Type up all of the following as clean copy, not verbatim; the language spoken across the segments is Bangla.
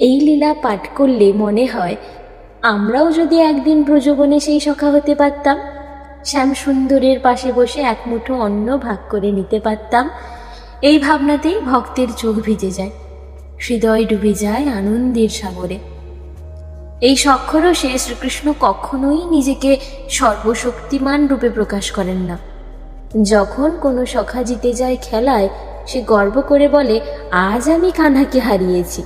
এই লীলা পাঠ করলে মনে হয় আমরাও যদি একদিন ব্রজবনে সেই সখা হতে পারতাম, শ্যামসুন্দরের পাশে বসে এক মুঠো অন্ন ভাগ করে নিতে পারতাম। এই ভাবনাতেই ভক্তের চোখ ভিজে যায়, হৃদয় ডুবে যায় আনন্দের সাগরে। এই সক্ষরসে শ্রীকৃষ্ণ কখনোই নিজেকে সর্বশক্তিমান রূপে প্রকাশ করেন না। যখন কোনো সখা জিতে যায় খেলায়, সে গর্ব করে বলে, আজ আমি কানহাকে হারিয়েছি।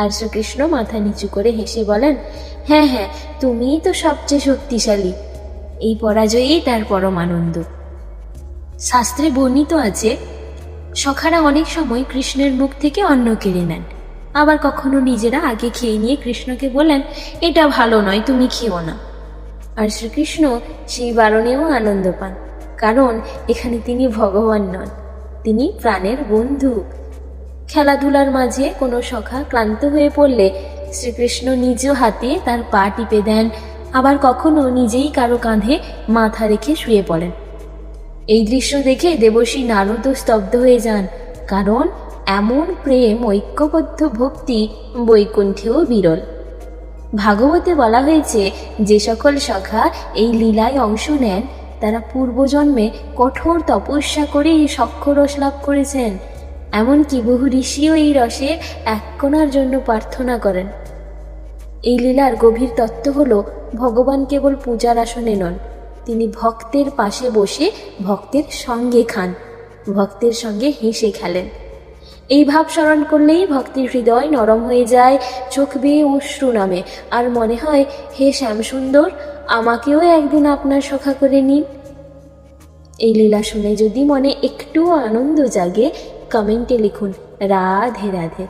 আর শ্রীকৃষ্ণ মাথা নিচু করে হেসে বলেন, হ্যাঁ হ্যাঁ, তুমিই তো সবচেয়ে শক্তিশালী। এই পরাজয়েই তার পরম আনন্দ। শাস্ত্রে বর্ণিত আছে, সখারা অনেক সময় কৃষ্ণের মুখ থেকে অন্ন কেড়ে নেন, আবার কখনো নিজেরা আগে খেয়ে নিয়ে কৃষ্ণকে বলেন, এটা ভালো নয়, তুমি খেও না। আর শ্রীকৃষ্ণ সেই বারণেও আনন্দ পান, কারণ এখানে তিনি ভগবান নন, তিনি প্রাণের বন্ধু। খেলাধুলার মাঝে কোনো সখা ক্লান্ত হয়ে পড়লে শ্রীকৃষ্ণ নিজ হাতে তার পা টিপে দেন, আবার কখনো নিজেই কারো কাঁধে মাথা রেখে শুয়ে পড়েন। এই দৃশ্য দেখে দেবর্ষি নারদও স্তব্ধ হয়ে যান, কারণ এমন প্রেম, ঐক্যবদ্ধ ভক্তি বৈকুণ্ঠেও বিরল। ভাগবতে বলা হয়েছে, যে সকল সখা এই লীলায় অংশ নেন তারা পূর্বজন্মে কঠোর তপস্যা করে এই সখ্যরস লাভ করেছেন। এমনকি বহু ঋষিও এই রসের এক কণার জন্য প্রার্থনা করেন। এই লীলার গভীর তত্ত্ব হল, ভগবান কেবল পূজার আসনে নন, তিনি ভক্তের পাশে বসে ভক্তের সঙ্গে খান, ভক্তের সঙ্গে হেসে খেলেন। এই ভাব স্মরণ করলেই ভক্তির হৃদয় নরম হয়ে যায়, চোখ বেয়ে অশ্রু নামে, আর মনে হয়, হে শ্যামসুন্দর, আমাকেও একদিন আপনার সখা করে নিন। এই লীলা শুনে যদি মনে একটু আনন্দ জাগে, কমেন্টে লিখুন, রাধে রাধে।